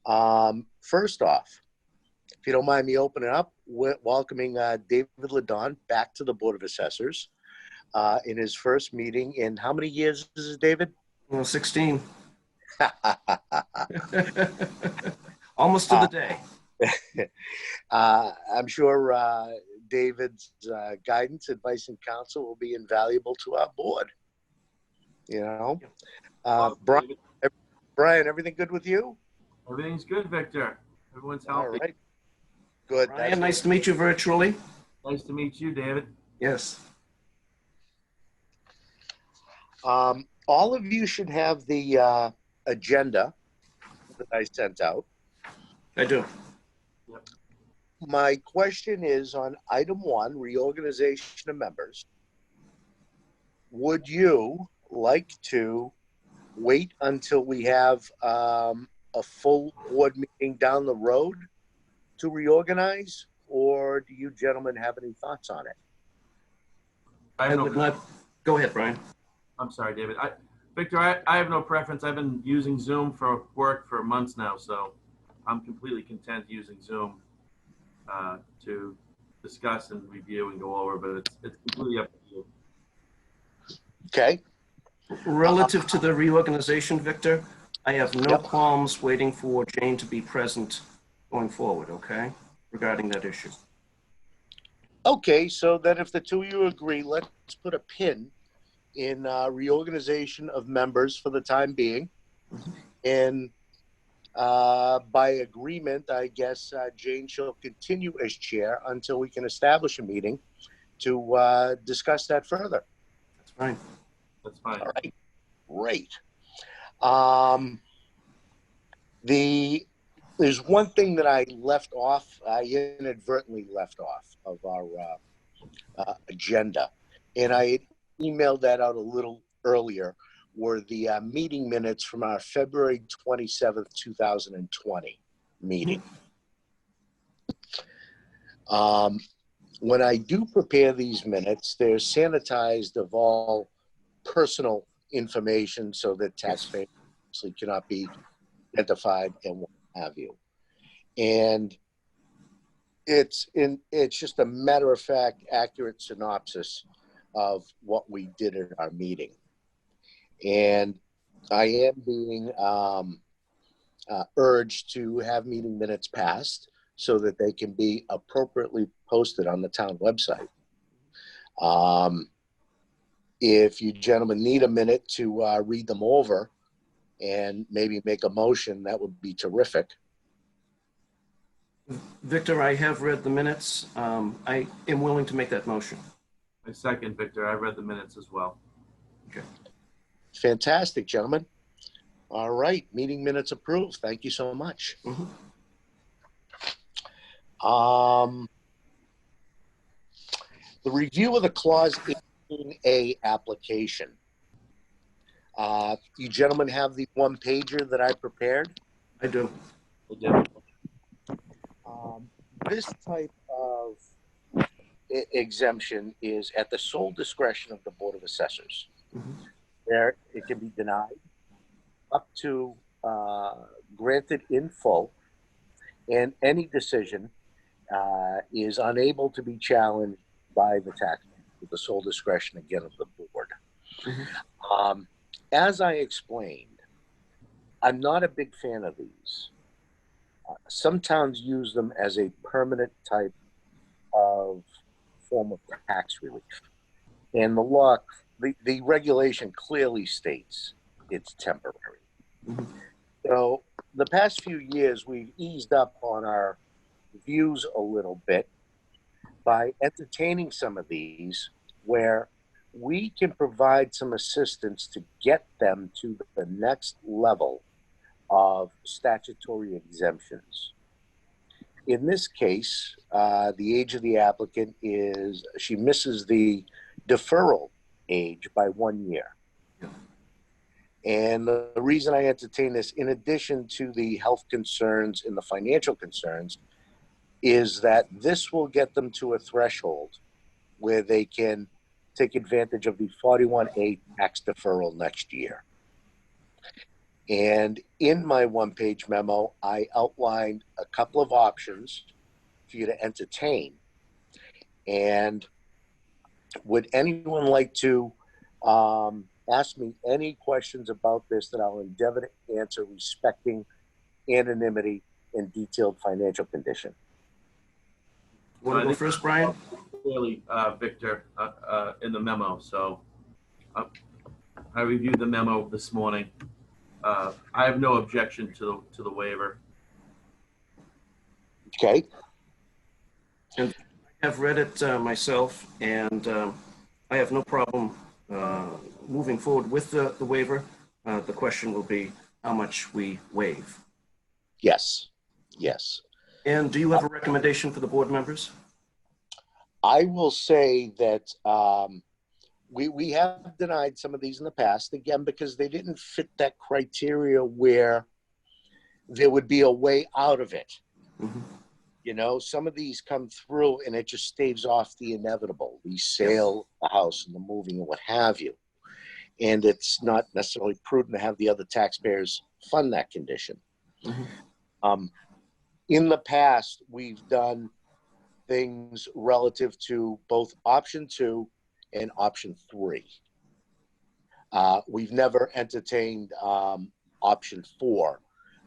First off, if you don't mind me opening up, welcoming David Ladon back to the Board of Assessors in his first meeting in how many years is it, David? Well, 16. Almost to the day. I'm sure David's guidance, advice, and counsel will be invaluable to our board. You know, Brian, everything good with you? Everything's good, Victor. Everyone's healthy. All right. Good. Brian, nice to meet you virtually. Nice to meet you, David. Yes. All of you should have the agenda that I sent out. I do. Yep. My question is on item 1, reorganization of members. Would you like to wait until we have a full board meeting down the road to reorganize, or do you gentlemen have any thoughts on it? I would not. Go ahead, Brian. I'm sorry, David. Victor, I have no preference. I've been using Zoom for work for months now, so I'm completely content using Zoom to discuss and review and go over, but it's completely up to you. Okay. Relative to the reorganization, Victor, I have no qualms waiting for Jane to be present going forward, okay, regarding that issue. Okay, so then if the two of you agree, let's put a pin in reorganization of members for the time being. And by agreement, I guess Jane shall continue as chair until we can establish a meeting to discuss that further. That's fine. That's fine. All right, great. There's one thing that I left off, I inadvertently left off of our agenda, and I emailed that out a little earlier, were the meeting minutes from our February 27th, 2020 meeting. When I do prepare these minutes, they're sanitized of all personal information so that taxpayers cannot be identified and what have you. And it's just a matter of fact, accurate synopsis of what we did at our meeting. And I am being urged to have meeting minutes passed so that they can be appropriately posted on the town website. If you gentlemen need a minute to read them over and maybe make a motion, that would be terrific. Victor, I have read the minutes. I am willing to make that motion. I second, Victor. I read the minutes as well. Okay. Fantastic, gentlemen. All right, meeting minutes approved. Thank you so much. The review of the Clause 18A application. You gentlemen have the one pager that I prepared? I do. I did. This type of exemption is at the sole discretion of the Board of Assessors. There, it can be denied, up to granted in full, and any decision is unable to be challenged by the taxpayer, with the sole discretion again of the board. As I explained, I'm not a big fan of these. Some towns use them as a permanent type of form of tax relief. And the law, the regulation clearly states it's temporary. So the past few years, we've eased up on our views a little bit by entertaining some of these where we can provide some assistance to get them to the next level of statutory exemptions. In this case, the age of the applicant is, she misses the deferral age by 1 year. And the reason I entertain this, in addition to the health concerns and the financial concerns, is that this will get them to a threshold where they can take advantage of the 41A tax deferral next year. And in my one-page memo, I outlined a couple of options for you to entertain. And would anyone like to ask me any questions about this that I'll endeavor to answer respecting anonymity and detailed financial condition? Want to go first, Brian? Clearly, Victor, in the memo. So I reviewed the memo this morning. I have no objection to the waiver. Okay. And I have read it myself, and I have no problem moving forward with the waiver. The question will be how much we waive. Yes. Yes. And do you have a recommendation for the board members? I will say that we have denied some of these in the past, again, because they didn't fit that criteria where there would be a way out of it. Mm-hmm. You know, some of these come through and it just staves off the inevitable, the sale, the house, and the moving and what have you. And it's not necessarily prudent to have the other taxpayers fund that condition. Mm-hmm. In the past, we've done things relative to both option 2 and option 3. We've never entertained option 4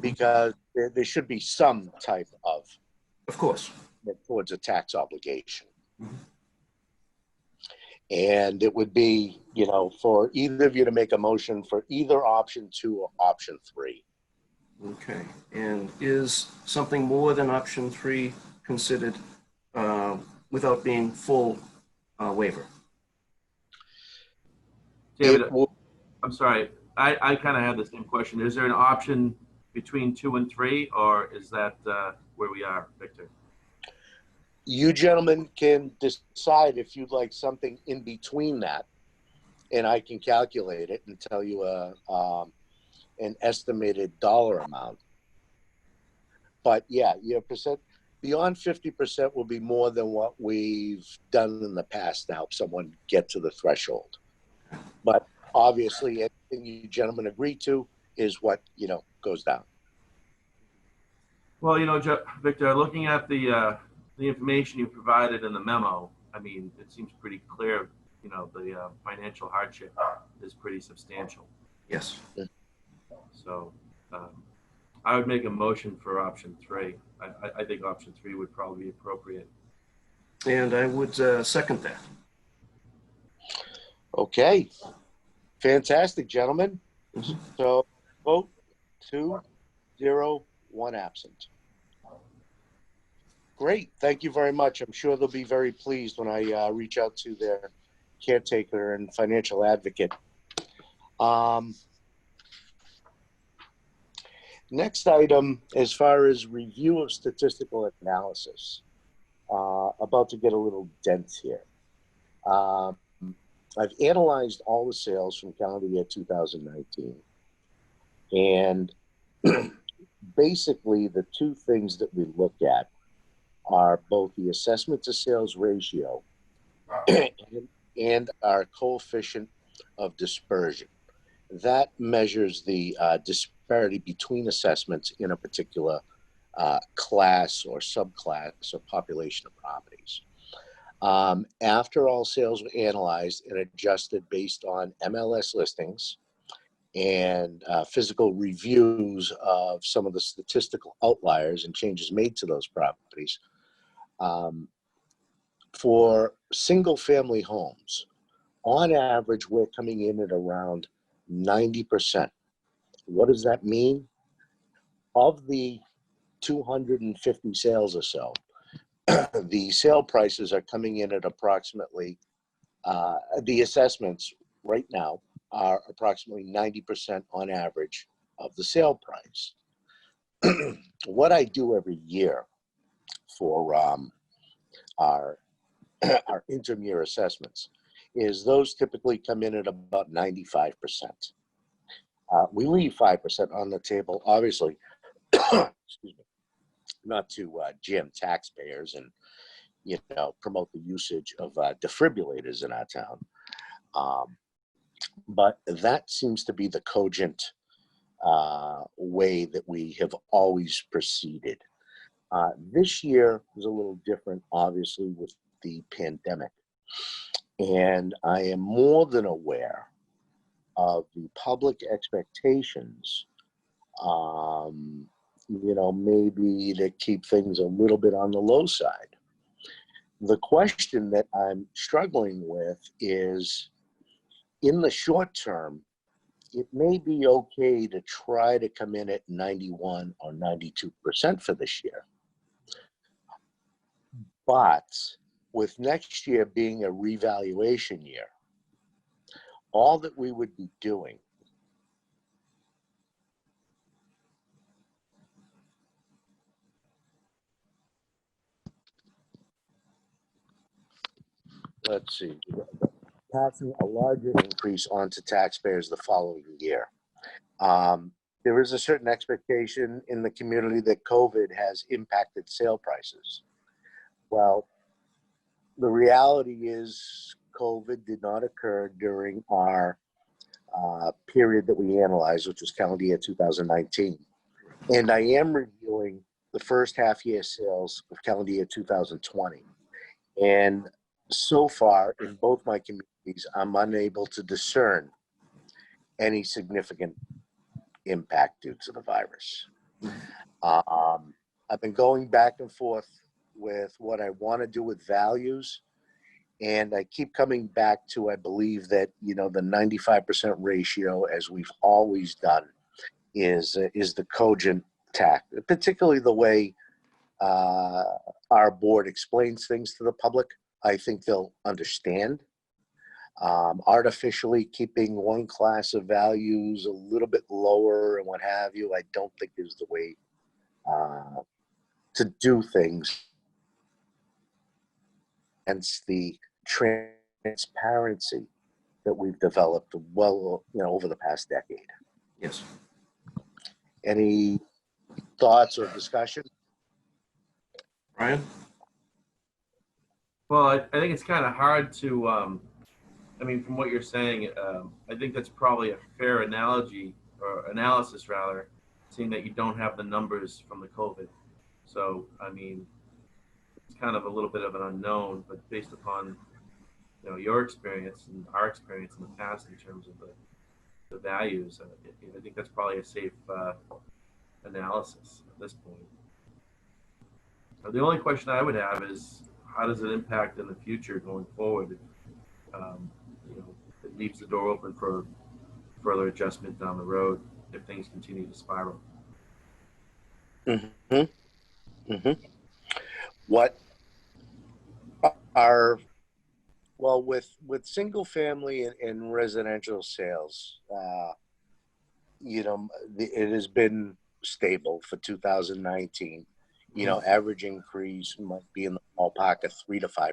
because there should be some type of course, towards a tax obligation. Mm-hmm. And it would be, you know, for either of you to make a motion for either option 2 or option 3. Okay. And is something more than option 3 considered without being full waiver? David, I'm sorry. I kind of had the same question. Is there an option between 2 and 3, or is that where we are, Victor? You gentlemen can decide if you'd like something in between that, and I can calculate it and tell you an estimated dollar amount. But yeah, your percent beyond 50% will be more than what we've done in the past to help someone get to the threshold. But obviously, anything you gentlemen agree to is what, you know, goes down. Well, you know, Victor, looking at the information you provided in the memo, I mean, it seems pretty clear, you know, the financial hardship is pretty substantial. Yes. So I would make a motion for option 3. I think option 3 would probably be appropriate. And I would second that. Okay. Fantastic, gentlemen. Mm-hmm. So vote 2, 0, 1 absent. Great. Thank you very much. I'm sure they'll be very pleased when I reach out to their caretaker and financial advocate. Next item, as far as review of statistical analysis, about to get a little dense here. I've analyzed all the sales from calendar year 2019. And basically the two things that we look at are both the assessment to sales ratio and our coefficient of dispersion. That measures the disparity between assessments in a particular class or subclass or population of properties. After all sales were analyzed and adjusted based on MLS listings and physical reviews of some of the statistical outliers and changes made to those properties, for single family homes, on average, we're coming in at around 90%. What does that mean? Of the 250 sales or so, the sale prices are coming in at approximately, the assessments right now are approximately 90% on average of the sale price. What I do every year for our intermediary assessments is those typically come in at about 95%. We leave 5% on the table, obviously, excuse me, not to jam taxpayers and, you know, promote the usage of defibrillators in our town. But that seems to be the cogent way that we have always proceeded. This year was a little different, obviously, with the pandemic. And I am more than aware of the public expectations, maybe to keep things a little bit on the low side. The question that I'm struggling with is, in the short term, it may be okay to try to come in at 91 or 92% for this year. But with next year being a revaluation year, all that we would be doing passing a larger increase onto taxpayers the following year. There is a certain expectation in the community that COVID has impacted sale prices. Well, the reality is COVID did not occur during our period that we analyzed, which was calendar year 2019. And I am reviewing the first half year sales of calendar year 2020. And so far in both my communities, I'm unable to discern any significant impact due to the virus. I've been going back and forth with what I want to do with values, and I keep coming back to, I believe that, the 95% ratio, as we've always done, is the cogent tact, particularly the way our board explains things to the public. I think they'll understand. Artificially keeping one class of values a little bit lower and what have you, I don't think is the way to do things. Hence the transparency that we've developed over the past decade. Yes. Any thoughts or discussion? Brian? Well, I think it's kind of hard to, from what you're saying, I think that's probably a fair analogy, or analysis rather, seeing that you don't have the numbers from the COVID. So, it's kind of a little bit of an unknown, but based upon, your experience and our experience in the past in terms of the values, I think that's probably a safe analysis at this point. The only question I would have is, how does it impact in the future going forward? It leaves the door open for further adjustment down the road if things continue to spiral. Mm-hmm. Mm-hmm. What are, well, with single family and residential sales, it has been stable for 2019. Average increase might be in the ballpark of 3 to 5%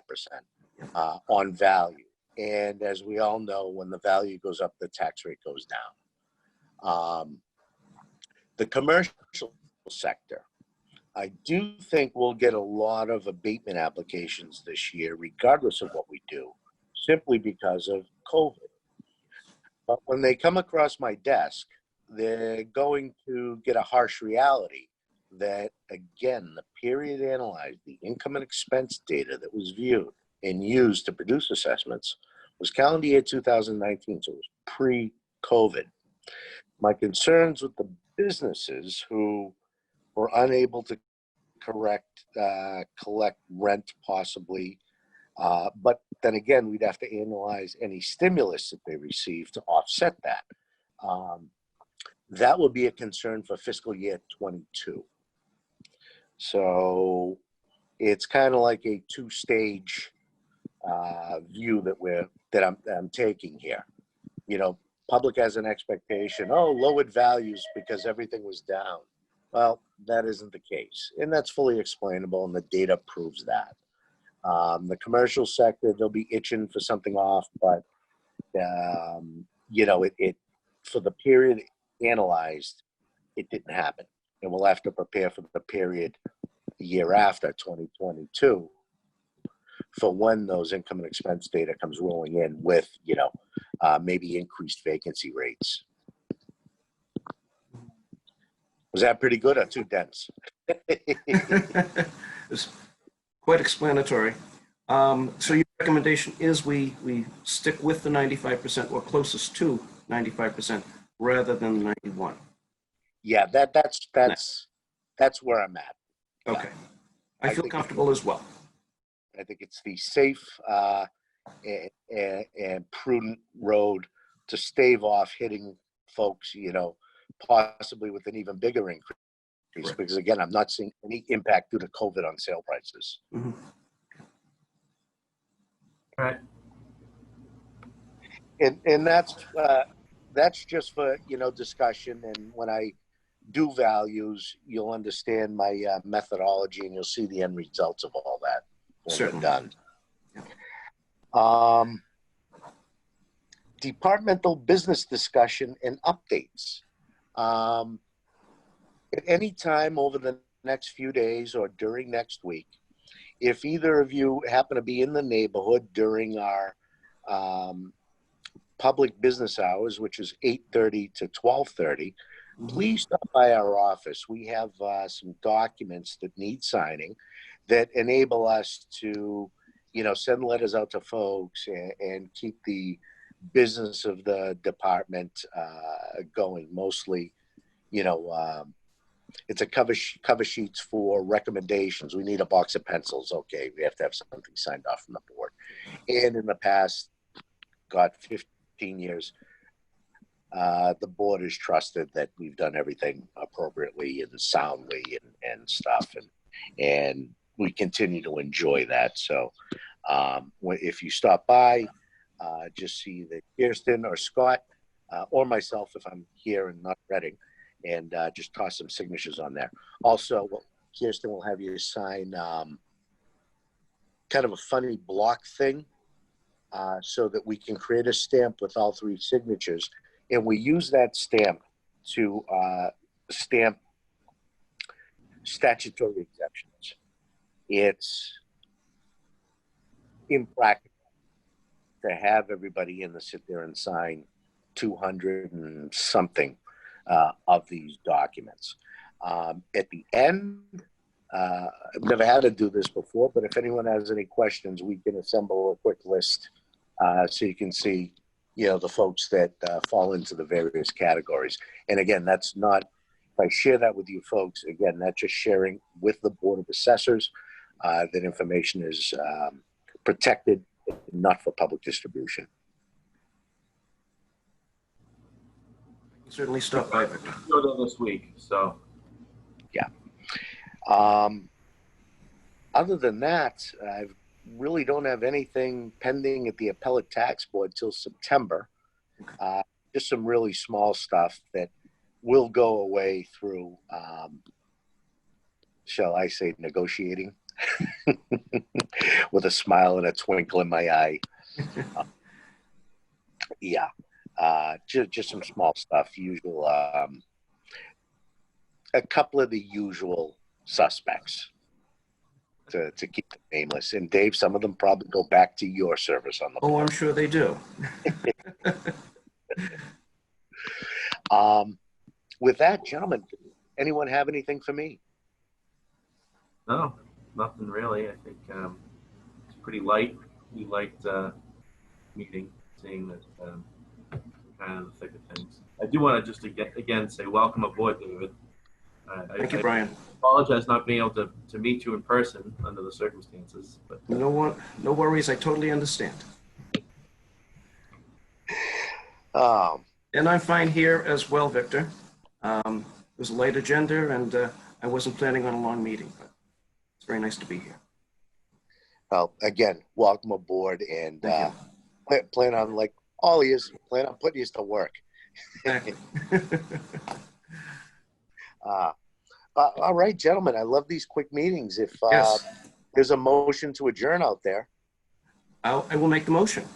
on value. And as we all know, when the value goes up, the tax rate goes down. The commercial sector, I do think we'll get a lot of abatement applications this year, regardless of what we do, simply because of COVID. But when they come across my desk, they're going to get a harsh reality that, again, the period analyzed, the income and expense data that was viewed and used to produce assessments was calendar year 2019, so it was pre-COVID. My concerns with the businesses who were unable to collect rent possibly, but then again, we'd have to analyze any stimulus that they received to offset that. That would be a concern for fiscal year 22. So it's kind of like a two-stage view that I'm taking here. Public has an expectation, lowered values because everything was down. Well, that isn't the case, and that's fully explainable, and the data proves that. The commercial sector, they'll be itching for something off, but it for the period analyzed, it didn't happen, and we'll have to prepare for the period the year after 2022 for when those income and expense data comes rolling in with maybe increased vacancy rates. Was that pretty good or too dense? It's quite explanatory. So your recommendation is we stick with the 95% or closest to 95% rather than 91. Yeah, that's where I'm at. Okay. I feel think comfortable as well. I think it's the safe and prudent road to stave off hitting folks, possibly with an even bigger increase. Correct. Because again, I'm not seeing any impact due to COVID on sale prices. Mm-hmm. All right. And that's just for discussion. And when I do values, you'll understand my methodology, and you'll see the end results of all that when Certainly. we're done. Yeah. Departmental business discussion and updates. At any time over the next few days or during next week, if either of you happen to be in the neighborhood during our public business hours, which is 8:30 to 12:30, please stop by our office. We have some documents that need signing that enable us to, send letters out to folks and keep the business of the department going. Mostly, it's a cover sheets for recommendations. We need a box of pencils. Okay, we have to have something signed off from the board. And in the past, 15 years, the board has trusted that we've done everything appropriately and soundly and stuff, and we continue to enjoy that. So if you stop by, just see that Kirsten or Scott or myself, if I'm here and not Reading, and just toss some signatures on there. Also, Kirsten will have you sign kind of a funny block thing so that we can create a stamp with all 3 signatures. And we use that stamp to stamp statutory exceptions. It's impractical to have everybody in to sit there and sign 200 and something of these documents. At the end, I've never had to do this before, but if anyone has any questions, we can assemble a quick list so you can see, the folks that fall into the various categories. And again, that's not, if I share that with you folks, again, that's just sharing with the Board of Assessors. That information is protected, not for public distribution. Certainly stop by, Victor. Go there this week, so. Yeah. Other than that, I really don't have anything pending at the Appellate Tax Board till September. Just some really small stuff that will go away through, shall I say, negotiating with a smile and a twinkle in my eye. Yeah. Just some small stuff, usual, a couple of the usual suspects to keep them nameless. And Dave, some of them probably go back to your service on the board. Oh, I'm sure they do. With that, gentlemen, anyone have anything for me? No, nothing really. I think it's pretty light. We liked meeting, seeing that kind of the thick of things. I do want to just again say welcome aboard, David. Thank you, Brian. I apologize not being able to meet you in person under the circumstances. But No worries. I totally understand. And I'm fine here as well, Victor. It was a light agenda, and I wasn't planning on a long meeting, but it's very nice to be here. Well, again, welcome aboard, and plan on, like all he is, plan on putting you to work. Exactly. All right, gentlemen, I love these quick meetings. If Yes. there's a motion to adjourn out there, I will make the motion.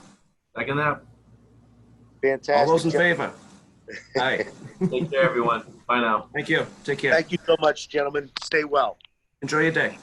second that. fantastic. All those in gentlemen. favor? Aye. Take care, everyone. Bye now. Thank you. Take care. Thank you so much, gentlemen. Stay well. Enjoy your day.